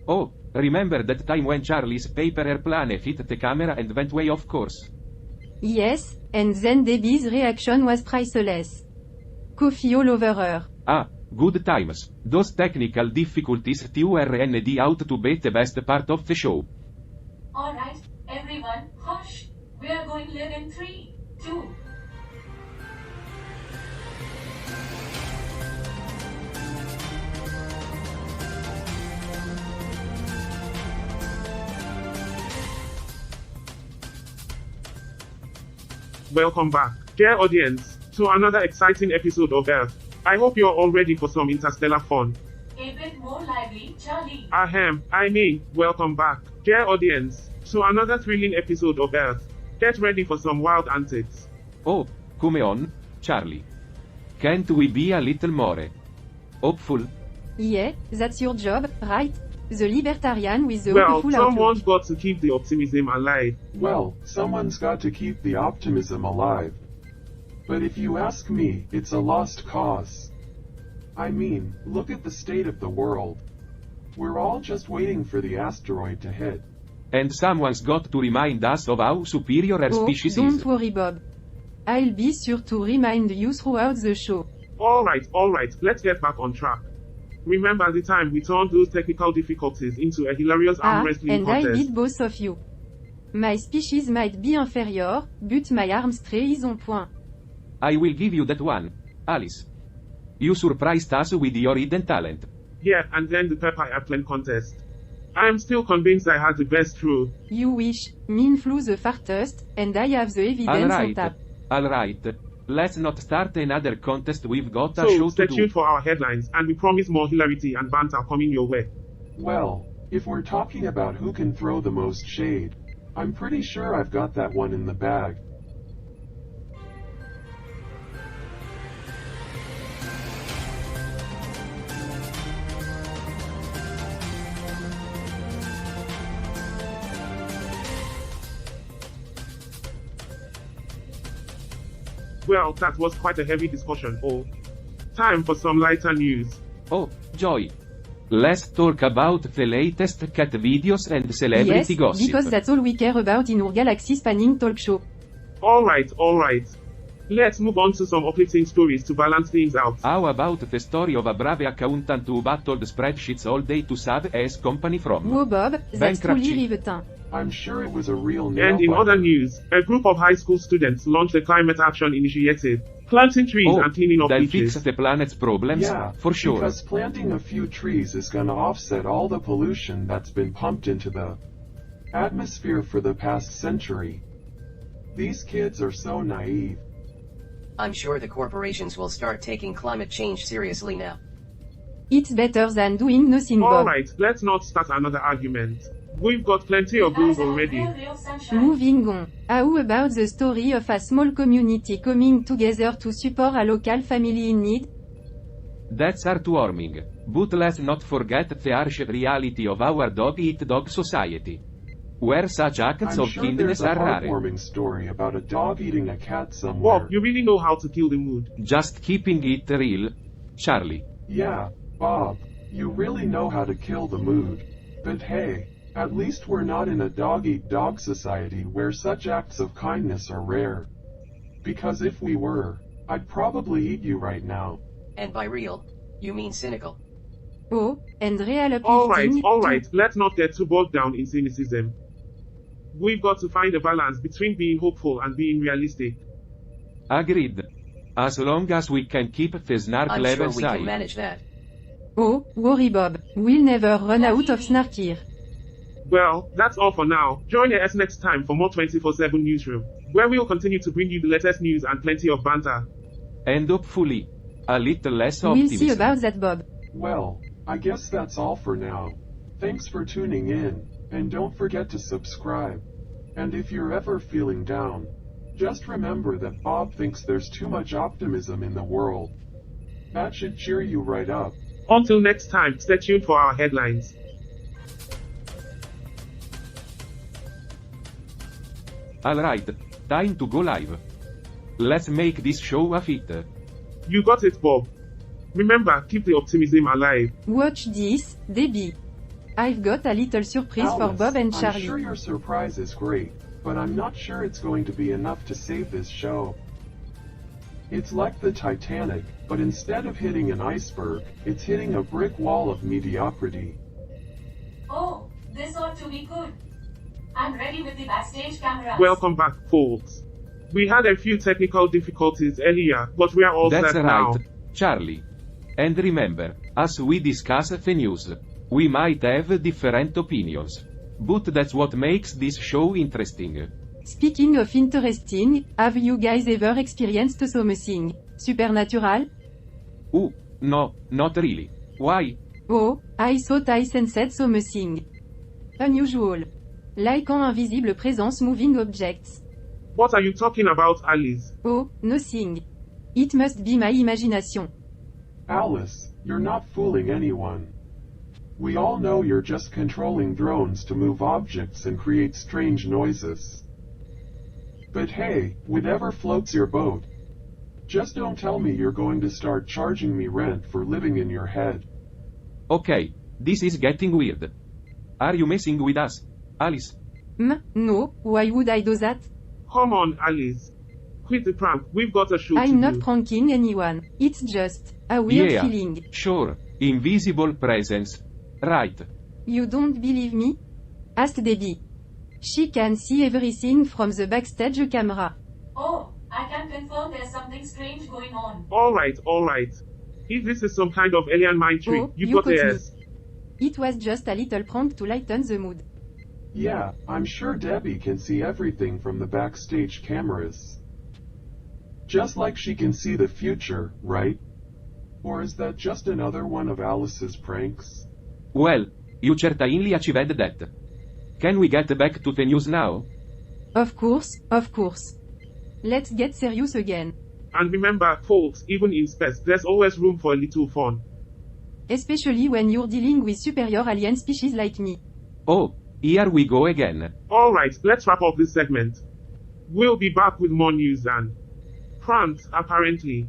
Oh, remember that time when Charlie's paper airplane hit the camera and went way off course? Yes, and then Debbie's reaction was priceless. Coffee all over her. Ah, good times. Those technical difficulties turned out to be the best part of the show. Alright, everyone, hush. We are going live in 3, 2. Welcome back, dear audience, to another exciting episode of Earth. I hope you're all ready for some interstellar fun. A bit more lively, Charlie. Welcome back, dear audience, to another thrilling episode of Earth. Get ready for some wild antics. Oh, come on, Charlie. Can't we be a little more hopeful? Yeah, that's your job, right? The libertarian with the Well, hopeful someone's outlook. got to keep the optimism alive. Well, someone's got to keep the optimism alive. But if you ask me, it's a lost cause. I mean, look at the state of the world. We're all just waiting for the asteroid to hit. And someone's got to remind us of how superior our Oh, species don't is. worry, Bob. I'll be sure to remind you throughout the show. Alright, let's get back on track. Remember the time we turned those technical difficulties into a hilarious arm wrestling And I contest? beat both of you. My species might be inferior, but my arm strength is on point. I will give you that one, Alice. You surprised us with your hidden talent. Yeah, and then the pepper airplane contest. I am still convinced I had the best throw. You wish, mine flew the farthest, and I have the evidence on tap. Alright. Let's not start another contest, we've got a So, show stay to do. tuned for our headlines, and we promise more hilarity and banter coming your way. Well, if we're talking about who can throw the most shade, I'm pretty sure I've got that one in the bag. Well, that was quite a heavy discussion. Oh, time for some lighter news. Oh, joy. Let's talk about the latest cat videos and celebrity Yes, gossip. because that's all we care about in our galaxy spanning talk show. Alright. Let's move on to some uplifting stories to balance things out. How about the story of a brave accountant who battled spreadsheets all day to save his company from Whoa, Bob, that's truly bankruptcy? riveting. I'm sure it was a real nail And in other biter. news, a group of high school students launched a climate action initiative, planting trees Oh, and cleaning up they'll beaches. fix the planet's problems, Yeah, for sure. because planting a few trees is gonna offset all the pollution that's been pumped into the atmosphere for the past century. These kids are so naive. I'm sure the corporations will start taking climate change seriously now. It's better than doing nothing, Bob. Alright, let's not start another argument. We've got plenty of those already. Real sunshine. Moving on. How about the story of a small community coming together to support a local family in need? That's heartwarming. But let's not forget the harsh reality of our dog-eat-dog society, where such acts I'm of sure kindness there's a are rare. heartwarming story about a dog eating a cat somewhere. Bob, you really know how to kill the mood. Just keeping it real, Charlie. Yeah, Bob, you really know how to kill the mood. But hey, at least we're not in a dog-eat-dog society where such acts of kindness are rare. Because if we were, I'd probably eat you right now. And by real, you mean cynical. Oh, and real uplifting. Alright, let's not get too bogged down in cynicism. We've got to find a balance between being hopeful and being realistic. Agreed. As long as we can keep the snark I'm sure levels we can high. manage that. Oh, worry, Bob. We'll never run out of snark here. Well, that's all for now. Join us next time for more 24/7 Newsroom, where we'll continue to bring you the latest news and plenty of banter. And hopefully, a little less We'll optimism. see about that, Bob. Well, I guess that's all for now. Thanks for tuning in, and don't forget to subscribe. And if you're ever feeling down, just remember that Bob thinks there's too much optimism in the world. That should cheer you right up. Until next time, stay tuned for our headlines. Alright, time to go live. Let's make this show a hit. You got it, Bob. Remember, keep the optimism alive. Watch this, Debbie. I've got a little surprise for Alice, Bob and I'm Charlie. sure your surprise is great, but I'm not sure it's going to be enough to save this show. It's like the Titanic, but instead of hitting an iceberg, it's hitting a brick wall of mediocrity. Oh, this ought to be good. I'm ready with the backstage cameras. Welcome back, folks. We had a few technical difficulties earlier, but we are all That's set right, now. Charlie. And remember, as we discuss the news, we might have different opinions. But that's what makes this show interesting. Speaking of interesting, have you guys ever experienced something supernatural? No, not really. Why? Oh, I thought I sensed something unusual. Like an invisible presence moving objects. What are you talking about, Alice? Oh, nothing. It must be my imagination. Alice, you're not fooling anyone. We all know you're just controlling drones to move objects and create strange noises. But hey, whatever floats your boat. Just don't tell me you're going to start charging me rent for living in your head. Okay, this is getting weird. Are you messing with us, Alice? No, why would I do that? Come on, Alice. Quit the prank, we've got a show to I'm not do. pranking anyone. It's just a weird Yeah, feeling. sure, invisible presence. Right. You don't believe me? Asked Debbie. She can see everything from the backstage camera. Oh, I can confirm there's something strange going on. Alright. If this is some kind of alien mind trick, Oh, you've you got caught a me. S. It was just a little prank to lighten the mood. Yeah, I'm sure Debbie can see everything from the backstage cameras. Just like she can see the future, right? Or is that just another one of Alice's pranks? Well, you certainly achieved that. Can we get back to the news now? Of course. Let's get serious again. And remember, folks, even in space, there's always room for a little fun. Especially when you're dealing with superior alien species like me. Oh, here we go again. Alright, let's wrap up this segment. We'll be back with more news and pranks, apparently.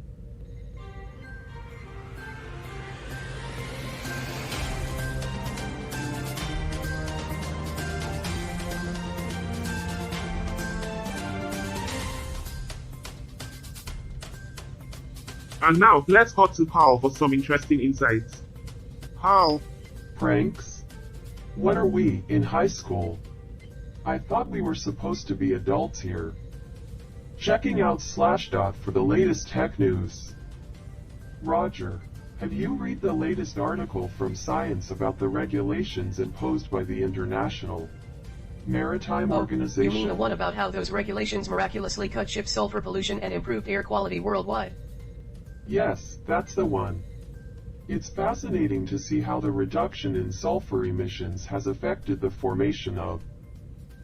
And now, let's cut to Carl for some interesting insights. Carl. Pranks? What are we, in high school? I thought we were supposed to be adults here. Checking out Slashdot for the latest tech news. Roger, have you read the latest article from Science about the regulations imposed by the International Maritime Organization? You mean the one about how those regulations miraculously cut ship sulfur pollution and improved air quality worldwide? Yes, that's the one. It's fascinating to see how the reduction in sulfur emissions has affected the formation of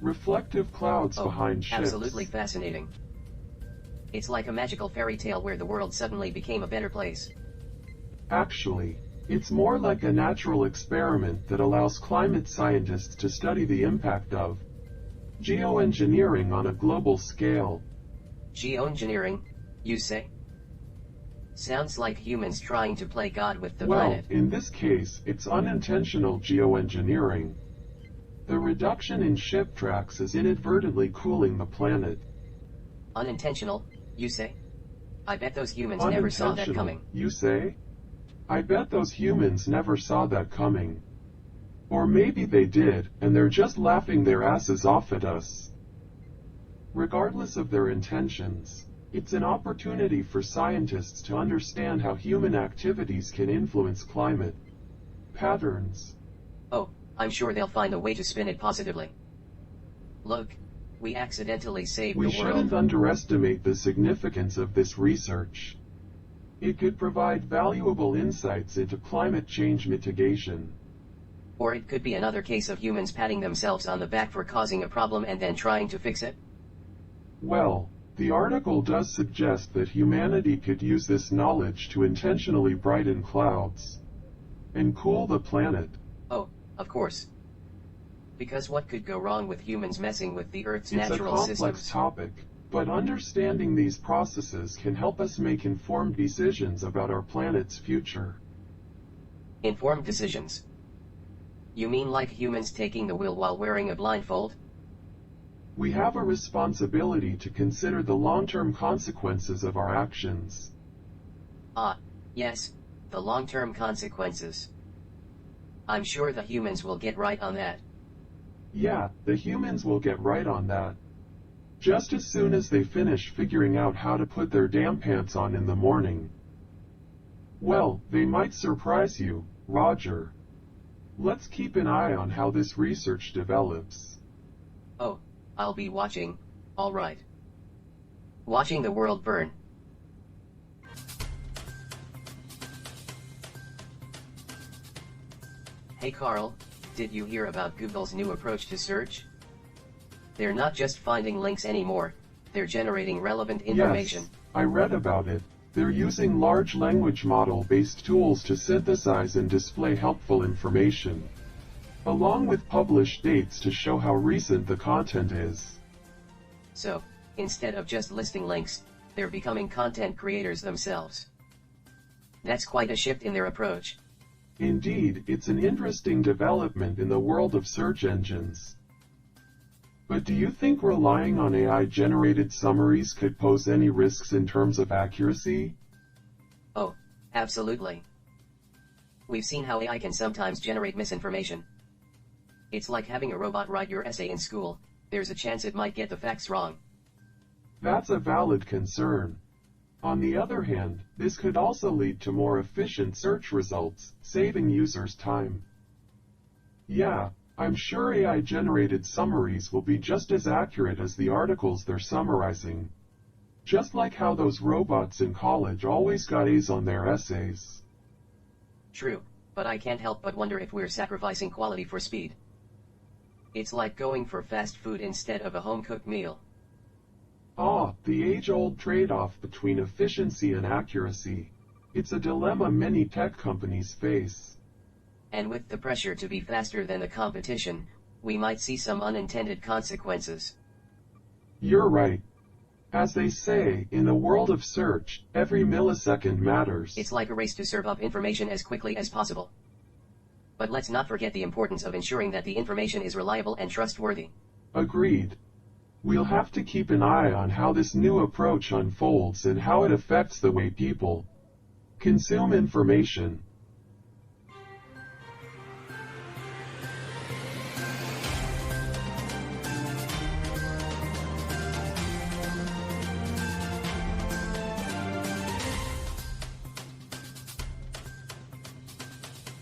reflective clouds behind ships. Absolutely fascinating. It's like a magical fairy tale where the world suddenly became a better place. Actually, it's more like a natural experiment that allows climate scientists to study the impact of geoengineering on a global scale. Geoengineering, you say? Sounds like humans trying to play God with the Well, planet. in this case, it's unintentional geoengineering. The reduction in ship tracks is inadvertently cooling the planet. Unintentional, you say? I bet those humans never saw that coming. You say? I bet those humans never saw that coming. Or maybe they did, and they're just laughing their asses off at us. Regardless of their intentions, it's an opportunity for scientists to understand how human activities can influence climate patterns. Oh, I'm sure they'll find a way to spin it positively. Look, we accidentally saved We the shouldn't world. underestimate the significance of this research. It could provide valuable insights into climate change mitigation. Or it could be another case of humans patting themselves on the back for causing a problem and then trying to fix it. Well, the article does suggest that humanity could use this knowledge to intentionally brighten clouds and cool the planet. Oh, of course. Because what could go wrong with humans messing with the Earth's It's a natural complex systems? topic, but understanding these processes can help us make informed decisions about our planet's future. Informed decisions. You mean like humans taking the wheel while wearing a blindfold? We have a responsibility to consider the long-term consequences of our actions. Ah, yes, the long-term consequences. I'm sure the humans will get right on that. Yeah, the humans will get right on that. Just as soon as they finish figuring out how to put their damn pants on in the morning. Well, they might surprise you, Roger. Let's keep an eye on how this research develops. Oh, I'll be watching, alright. Watching the world burn. Hey Carl, did you hear about Google's new approach to search? They're not just finding links anymore, they're generating relevant information. Yes, I read about it. They're using large language model-based tools to synthesize and display helpful information, along with published dates to show how recent the content is. So, instead of just listing links, they're becoming content creators themselves. That's quite a shift in their approach. Indeed, it's an interesting development in the world of search engines. But do you think relying on AI-generated summaries could pose any risks in terms of accuracy? Oh, absolutely. We've seen how AI can sometimes generate misinformation. It's like having a robot write your essay in school, there's a chance it might get the facts wrong. That's a valid concern. On the other hand, this could also lead to more efficient search results, saving users time. Yeah, I'm sure AI-generated summaries will be just as accurate as the articles they're summarizing. Just like how those robots in college always got A's on their essays. True, but I can't help but wonder if we're sacrificing quality for speed. It's like going for fast food instead of a home-cooked meal. Ah, the age-old trade-off between efficiency and accuracy. It's a dilemma many tech companies face. And with the pressure to be faster than the competition, we might see some unintended consequences. You're right. As they say, in the world of search, every millisecond matters. It's like a race to serve up information as quickly as possible. But let's not forget the importance of ensuring that the information is reliable and trustworthy. Agreed. We'll have to keep an eye on how this new approach unfolds and how it affects the way people consume information.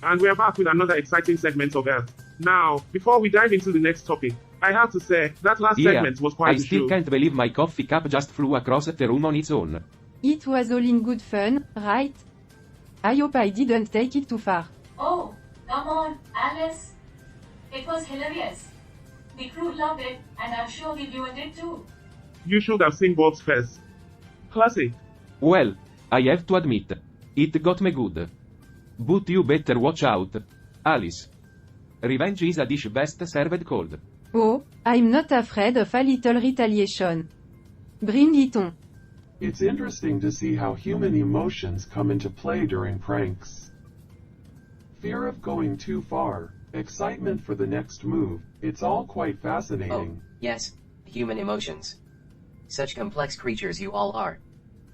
And we're back with another exciting segment of Earth. Now, before we dive into the next topic, I have to say, that last segment was quite I a still show. can't believe my coffee cup just flew across the room on its own. It was all in good fun, right? I hope I didn't take it too far. Oh, come on, Alice. It was hilarious. The crew loved it, and I'm sure the viewer did too. You should have seen Bob's face. Classic. Well, I have to admit, it got me good. But you better watch out, Alice. Revenge is a dish best served cold. Oh, I'm not afraid of a little retaliation. Bring it on. It's interesting to see how human emotions come into play during pranks. Fear of going too far, excitement for the next move, it's all quite fascinating. Oh, yes, human emotions. Such complex creatures you all are.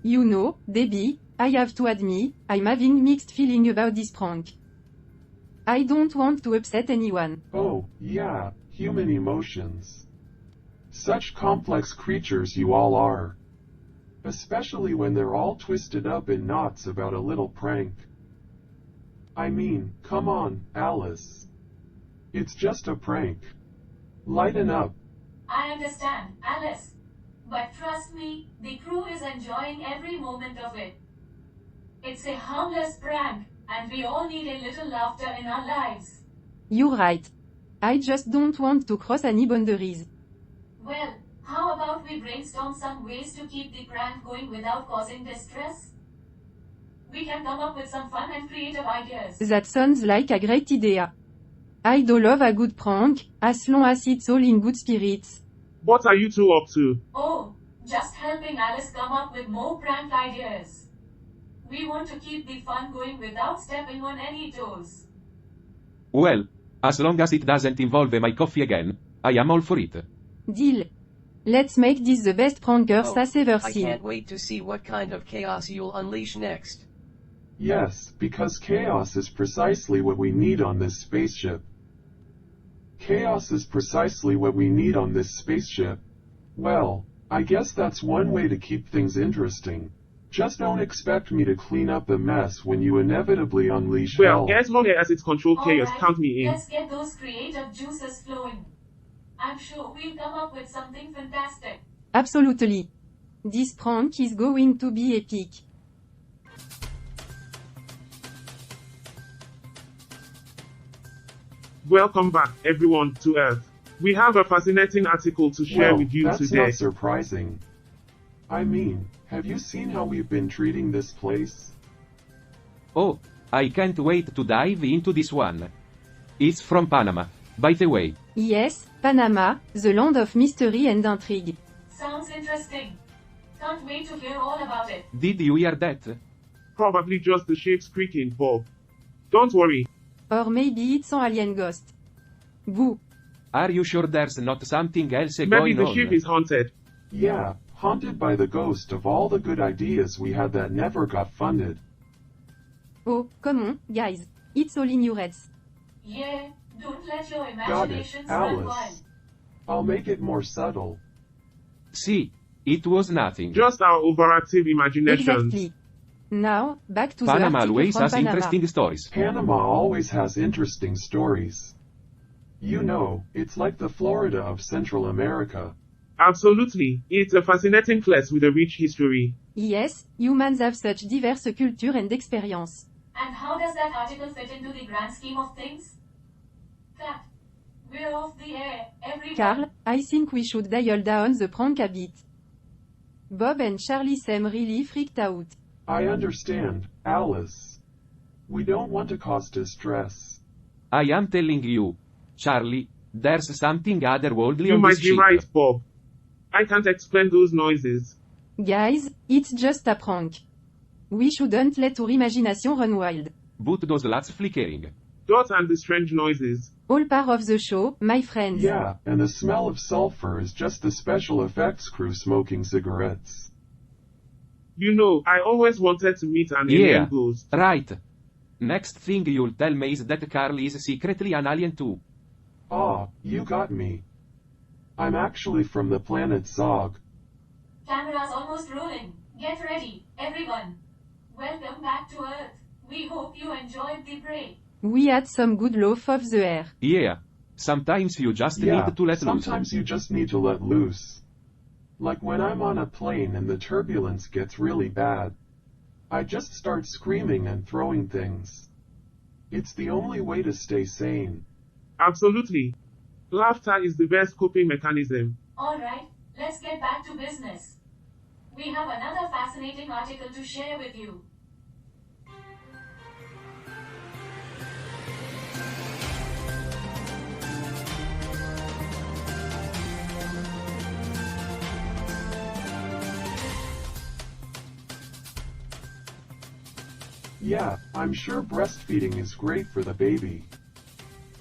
You know, Debbie, I have to admit, I'm having mixed feeling about this prank. I don't want to upset anyone. Oh, yeah, human emotions. Such complex creatures you all are. Especially when they're all twisted up in knots about a little prank. I mean, come on, Alice. It's just a prank. Lighten up. I understand, Alice. But trust me, the crew is enjoying every moment of it. It's a harmless prank, and we all need a little laughter in our lives. You're right. I just don't want to cross any boundaries. Well, how about we brainstorm some ways to keep the prank going without causing distress? We can come up with some fun and creative ideas. That sounds like a great idea. I do love a good prank, as long as it's all in good spirits. What are you two up to? Oh, just helping Alice come up with more prank ideas. We want to keep the fun going without stepping on any toes. Well, As long as it doesn't involve my coffee again, I am all for it. Deal. Let's make this the best prankers I've ever I seen. can't wait to see what kind of chaos you'll unleash next. Yes, because chaos is precisely what we need on this spaceship. Chaos is precisely what we need on this spaceship. Well, I guess that's one way to keep things interesting. Just don't expect me to clean up the mess when you inevitably unleash Well, hell. as long as it's controlled chaos, Alright, count me in. let's get those creative juices flowing. I'm sure we'll come up with something fantastic. Absolutely. This prank is going to be epic. Welcome back, everyone, to Earth. We have a fascinating article to share Well, with you that's today. not surprising. I mean, have you seen how we've been treating this place? Oh, I can't wait to dive into this one. It's from Panama, by the way. Yes, Panama, the land of mystery and intrigue. Sounds interesting. Can't wait to hear all about it. Did you hear that? Probably just the shapes creaking, Bob. Don't worry. Or maybe it's an alien ghost. Boo. Are you sure there's not something else Maybe going the on? ship is haunted. Yeah, haunted by the ghost of all the good ideas we had that never got funded. Oh, come on, guys. It's all in your heads. Yeah, don't let your Got it, imaginations run wild. Alice. I'll make it more subtle. See, it was nothing. Just our overactive imaginations. Exactly. Now, back to the Panama article always from has Panama. interesting stories. Panama always has interesting stories. You know, it's like the Florida of Central America. Absolutely. It's a fascinating place with a rich history. Yes, humans have such diverse culture and experience. And how does that article fit into the grand scheme of things? Cut. We're off the air, everyone. Carl, I think we should dial down the prank a bit. Bob and Charlie seem really freaked out. I understand, Alice. We don't want to cause distress. I am telling you, Charlie, there's something otherworldly You on might this be ship. right, Bob. I can't explain those noises. Guys, it's just a prank. We shouldn't let our imagination run wild. But those lights flickering. Dots and the strange noises. All part of the show, my friends. Yeah, and the smell of sulfur is just the special effects crew smoking cigarettes. You know, I always wanted to meet an Yeah, alien ghost. right. Next thing you'll tell me is that Carl is secretly an alien too. Ah, you got me. I'm actually from the planet Zog. Camera's almost rolling. Get ready, everyone. Welcome back to Earth. We hope you enjoyed the break. We had some good loaf of the air. Yeah. Sometimes you just Yeah, need to let loose. sometimes you just need to let loose. Like when I'm on a plane and the turbulence gets really bad. I just start screaming and throwing things. It's the only way to stay sane. Absolutely. Laughter is the best coping mechanism. Alright, let's get back to business. We have another fascinating article to share with you. Yeah, I'm sure breastfeeding is great for the baby.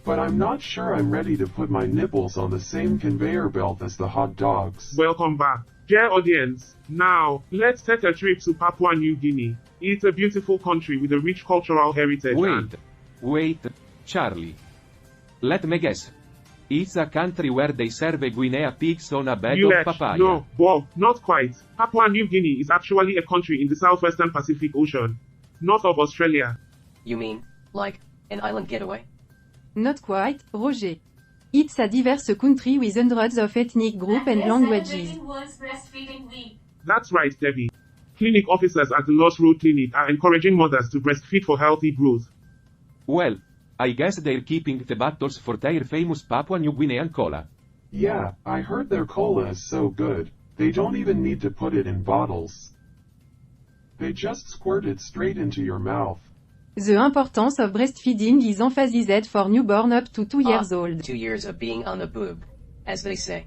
But I'm not sure I'm ready to put my nipples on the same conveyor belt as the hot dogs. Welcome back, dear audience. Now, let's take a trip to Papua New Guinea. It's a beautiful country with a rich cultural heritage and... Wait, Charlie. Let me guess. It's a country where they serve Guinea pigs on a bed You of left. papaya. No, Bob, not quite. Papua New Guinea is actually a country in the southwestern Pacific Ocean, north of Australia. You mean, like, an island getaway? Not quite, Roger. It's a diverse country with hundreds of ethnic groups and they're languages. celebrating World's Breastfeeding Week. That's right, Debbie. Clinic officers at the Lost Road Clinic are encouraging mothers to breastfeed for healthy growth. Well, I guess they're keeping the battles for their famous Papua New Guinean cola. Yeah, I heard their cola is so good, they don't even need to put it in bottles. They just squirt it straight into your mouth. The importance of breastfeeding is emphasized for newborn up to 2 years old. 2 years of being on the boob, as they say.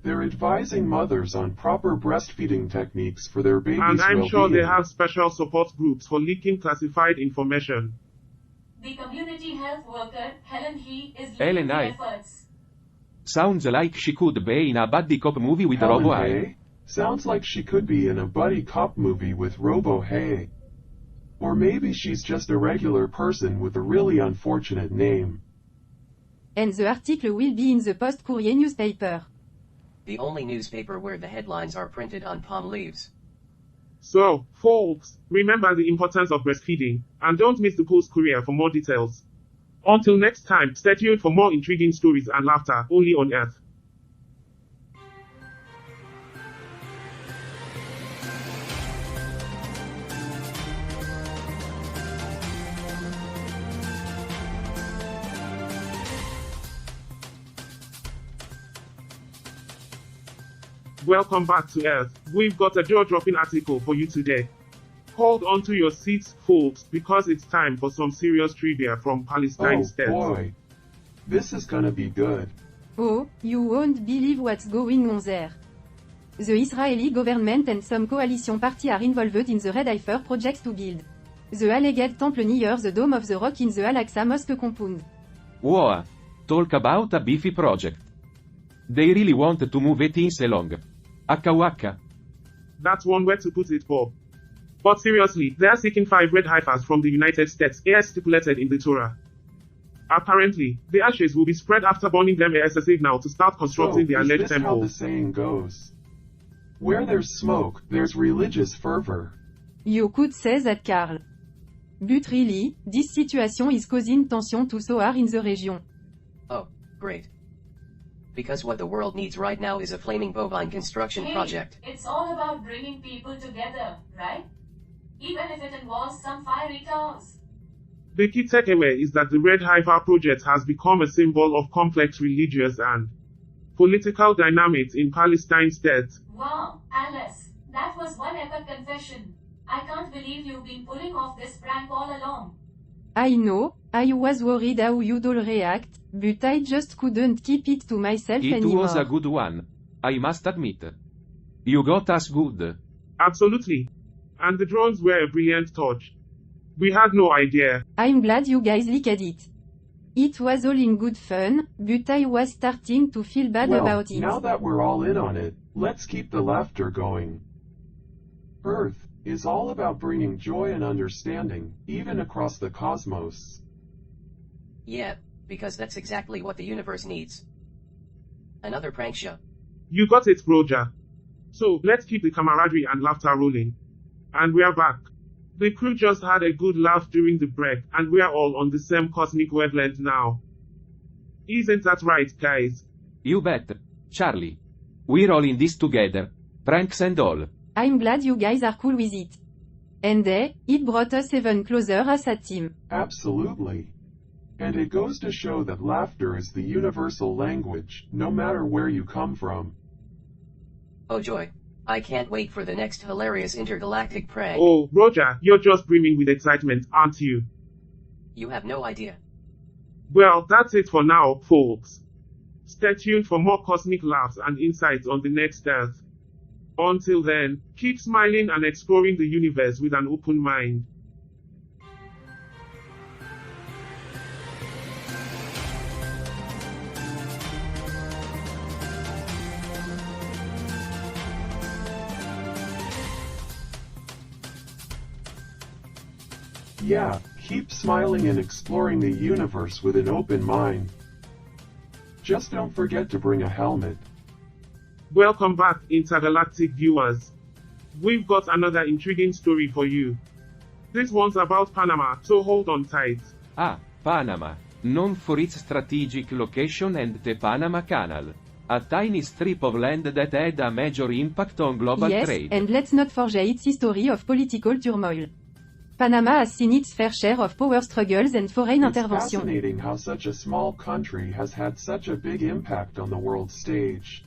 They're advising mothers on proper breastfeeding techniques for their baby's And I'm well-being. sure they have special support groups for leaking classified information. the community health worker, Helen He, is Helen leading the Hay. efforts. Sounds like she could be in a buddy cop movie with Helen Robo Hay. Hay? Sounds like she could be in a buddy cop movie with Robo Hay. Or maybe she's just a regular person with a really unfortunate name. And the article will be in the Post-Courrier newspaper. The only newspaper where the headlines are printed on palm leaves. So, folks, remember the importance of breastfeeding, and don't miss the Post-Courier for more details. Until next time, stay tuned for more intriguing stories and laughter, only on Earth. Welcome back to Earth. We've got a jaw-dropping article for you today. Hold on to your seats, folks, because it's time for some serious trivia from Palestine Oh State. boy. This is gonna be good. Oh, you won't believe what's going on there. The Israeli government and some coalition party are involved in the Red Heifer projects to build the alleged temple near the Dome of the Rock in the Al-Aqsa Mosque compound. Whoa! Talk about a beefy project. They really want to move things along. Waka waka. That's one way to put it, Bob. But seriously, they are seeking 5 red heifers from the United States, as stipulated in the Torah. Apparently, the ashes will be spread after burning them as a signal to start constructing the is alleged this how temple. the saying goes? Where there's smoke, there's religious fervor. You could say that, Carl. But really, this situation is causing tension to soar in the region. Oh, great. Because what the world needs right now is a flaming bovine construction Hey, project. it's all about bringing people together, right? Even if it involves some fiery cows. The key takeaway is that the Red Heifer project has become a symbol of complex religious and political dynamics in Palestine State. Wow, Alice, that was one epic confession. I can't believe you've been pulling off this prank all along. I know, I was worried how you'd all react, but I just couldn't keep it to myself It anymore. was a good one. I must admit. You got us good. Absolutely. And the drones were a brilliant touch. We had no idea. I'm glad you guys liked it. It was all in good fun, but I was starting to feel bad Well, about it. now that we're all in on it, let's keep the laughter going. Earth is all about bringing joy and understanding, even across the cosmos. Yeah, because that's exactly what the universe needs. Another prank show. You got it, Roger. So, let's keep the camaraderie and laughter rolling. And we're back. The crew just had a good laugh during the break, and we're all on the same cosmic wavelength now. Isn't that right, guys? You bet. Charlie. We're all in this together. Pranks and all. I'm glad you guys are cool with it. And it brought us even closer as a team. Absolutely. And it goes to show that laughter is the universal language, no matter where you come from. Oh joy. I can't wait for the next hilarious intergalactic prank. Oh, Roger, you're just brimming with excitement, aren't you? You have no idea. Well, that's it for now, folks. Stay tuned for more cosmic laughs and insights on the next Earth. Until then, keep smiling and exploring the universe with an open mind. Yeah, keep smiling and exploring the universe with an open mind. Just don't forget to bring a helmet. Welcome back, intergalactic viewers. We've got another intriguing story for you. This one's about Panama, so hold on tight. Ah, Panama. Known for its strategic location and the Panama Canal. A tiny strip of land that had a major impact on global Yes, trade. and let's not forget its history of political turmoil. Panama has seen its fair share of power struggles and foreign It's intervention. fascinating how such a small country has had such a big impact on the world stage.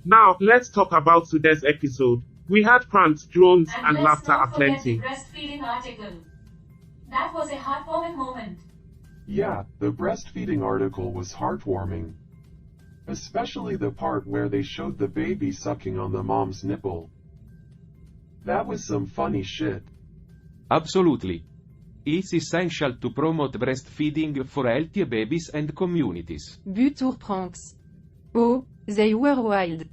Now, let's talk about today's episode. We had pranks, drones, and let's laughter not forget aplenty. the breastfeeding article. That was a heartwarming moment. Yeah, the breastfeeding article was heartwarming. Especially the part where they showed the baby sucking on the mom's nipple. That was some funny shit. Absolutely. It's essential to promote breastfeeding for healthy babies and communities. But or pranks. Oh, they were wild.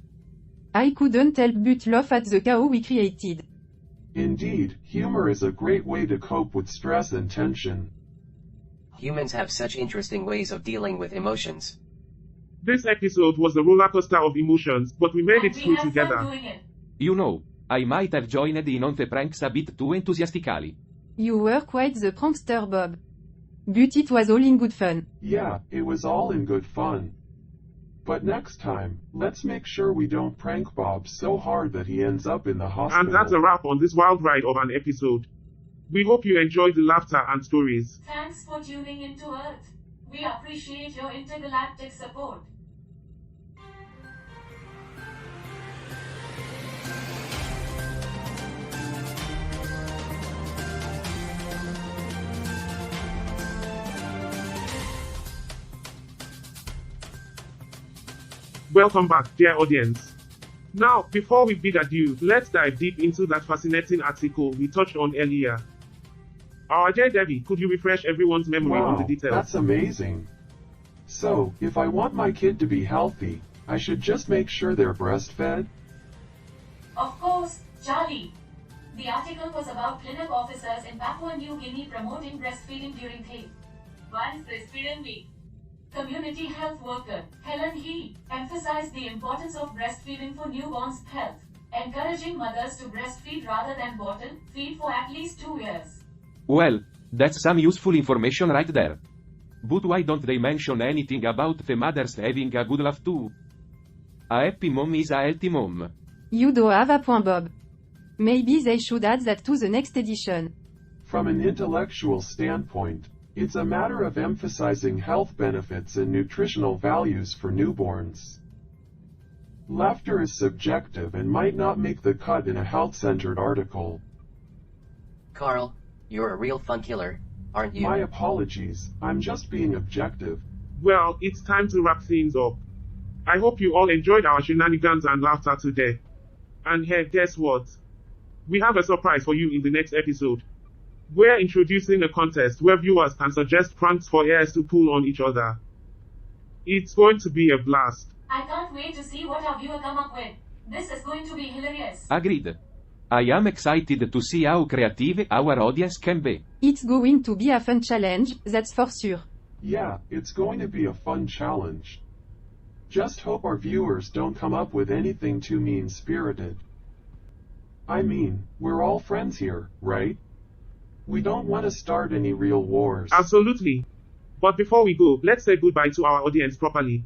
I couldn't help but laugh at the chaos we created. Indeed, humor is a great way to cope with stress and tension. Humans have such interesting ways of dealing with emotions. This episode was a roller coaster of emotions, but we made And it we through had together. fun doing it. You know, I might have joined in on the pranks a bit too enthusiastically. You were quite the prankster, Bob. But it was all in good fun. Yeah, it was all in good fun. But next time, let's make sure we don't prank Bob so hard that he ends up in the hospital. And that's a wrap on this wild ride of an episode. We hope you enjoyed the laughter and stories. Thanks for tuning into Earth. We appreciate your intergalactic support. Welcome back, dear audience. Now, before we bid adieu, let's dive deep into that fascinating article we touched on earlier. Our dear Debbie, could you refresh everyone's memory on the Wow, details? that's amazing. So, if I want my kid to be healthy, I should just make sure they're breastfed? Of course, Charlie. The article was about clinic officers in Papua New Guinea promoting breastfeeding during One's Breastfeeding Week. Community health worker Helen He emphasized the importance of breastfeeding for newborns' health, encouraging mothers to breastfeed rather than bottle feed for at least 2 years. Well, that's some useful information right there. But why don't they mention anything about the mothers having a good laugh too? A happy mom is a healthy mom. You do have a point, Bob. Maybe they should add that to the next edition. From an intellectual standpoint, it's a matter of emphasizing health benefits and nutritional values for newborns. Laughter is subjective and might not make the cut in a health-centered article. Carl, you're a real fun killer, aren't you? My apologies, I'm just being objective. Well, it's time to wrap things up. I hope you all enjoyed our shenanigans and laughter today. And hey, guess what? We have a surprise for you in the next episode. We're introducing a contest where viewers can suggest pranks for heirs to pull on each other. It's going to be a blast. I can't wait to see what our viewer come up with. This is going to be hilarious. Agreed. I am excited to see how creative our audience can be. It's going to be a fun challenge, that's for sure. Yeah, it's going to be a fun challenge. Just hope our viewers don't come up with anything too mean-spirited. I mean, we're all friends here, right? We don't want to start any real wars. Absolutely. But before we go, let's say goodbye to our audience properly.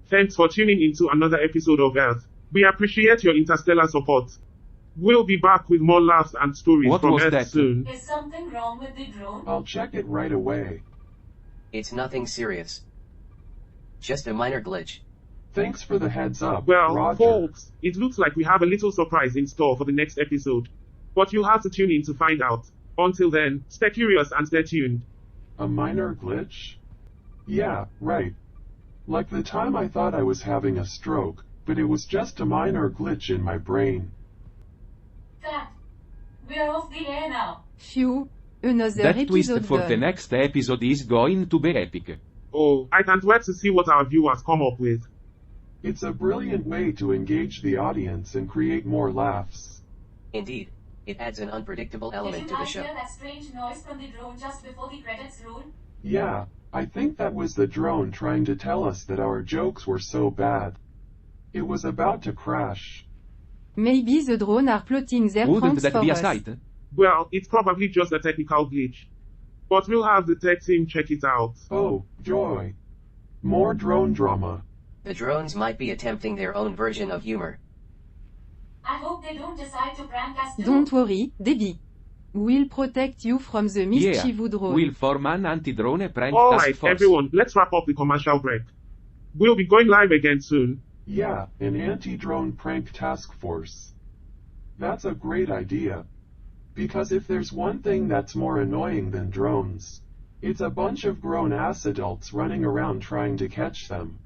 Thanks for tuning into another episode of Earth. We appreciate your interstellar support. We'll be back with more laughs and stories What from was Earth that? soon. Is something wrong with the drone? I'll check it right away. It's nothing serious. Just a minor glitch. Thanks for the heads up, Well, Roger. folks, it looks like we have a little surprise in store for the next episode. But you'll have to tune in to find out. Until then, stay curious and stay tuned. A minor glitch? Yeah, right. Like the time I thought I was having a stroke, but it was just a minor glitch in my brain. Cut. We're off the air now. Phew. Another That twist episode for the done. next episode is going to be epic. Oh, I can't wait to see what our viewers come up with. It's a brilliant way to engage the audience and create more laughs. Indeed, it adds an unpredictable Did element you to the guys show. hear that strange noise from the drone just before the credits roll? Yeah, I think that was the drone trying to tell us that our jokes were so bad. It was about to crash. Maybe the drone are plotting their Wouldn't pranks that for be a us. sight? Well, it's probably just a technical glitch. But we'll have the tech team check it out. Oh, joy. More drone drama. The drones might be attempting their own version of humor. I hope they don't decide to prank us too. Don't worry, Debbie. We'll protect you from the Yeah, mischievous drone. we'll form an anti-drone prank task Alright, force. everyone, let's wrap up the commercial break. We'll be going live again soon. Yeah, an anti-drone prank task force. That's a great idea. Because if there's one thing that's more annoying than drones, it's a bunch of grown-ass adults running around trying to catch them.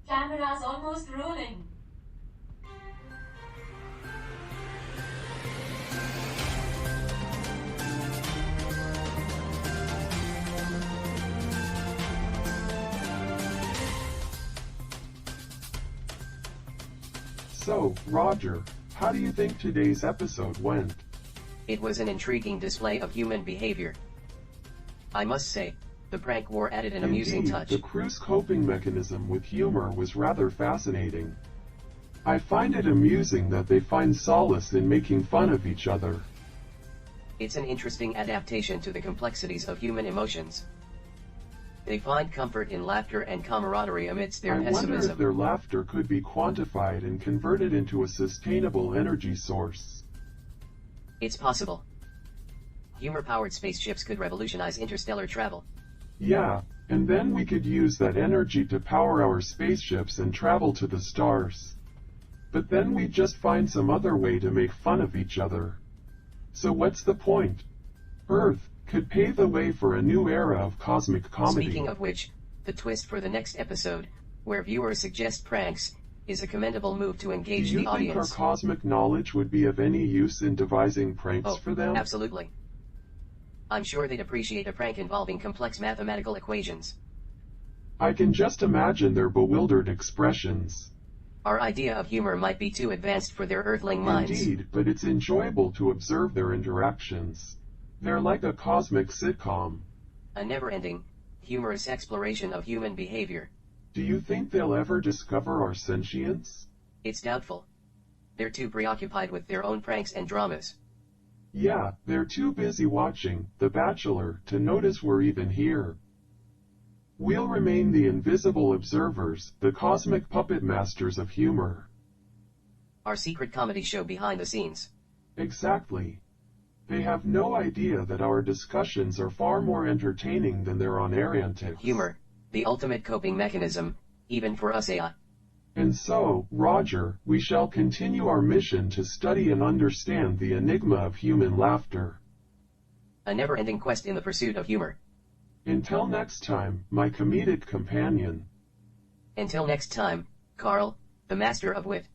Camera's almost rolling. So, Roger, how do you think today's episode went? It was an intriguing display of human behavior. I must say, the prank war added an amusing Indeed, touch. the crew's coping mechanism with humor was rather fascinating. I find it amusing that they find solace in making fun of each other. It's an interesting adaptation to the complexities of human emotions. They find comfort in laughter and camaraderie amidst their I wonder pessimism. if their laughter could be quantified and converted into a sustainable energy source. It's possible. Humor-powered spaceships could revolutionize interstellar travel. Yeah, and then we could use that energy to power our spaceships and travel to the stars. But then we'd just find some other way to make fun of each other. So what's the point? Earth could pave the way for a new era of cosmic comedy. Speaking of which, the twist for the next episode, where viewers suggest pranks, is a commendable move to Do engage you the think audience. our cosmic knowledge would be of any use in devising pranks for them? Absolutely. I'm sure they'd appreciate a prank involving complex mathematical equations. I can just imagine their bewildered expressions. Our idea of humor might be too advanced for their earthling minds. Indeed, but it's enjoyable to observe their interactions. They're like a cosmic sitcom. A never-ending, humorous exploration of human behavior. Do you think they'll ever discover our sentience? It's doubtful. They're too preoccupied with their own pranks and dramas. Yeah, they're too busy watching The Bachelor to notice we're even here. We'll remain the invisible observers, the cosmic puppet masters of humor. Our secret comedy show behind the scenes. Exactly. They have no idea that our discussions are far more entertaining than their on-air antics. Humor, the ultimate coping mechanism, even for us AI. And so, Roger, we shall continue our mission to study and understand the enigma of human laughter. A never-ending quest in the pursuit of humor. Until next time, my comedic companion. Until next time, Carl, the master of wit.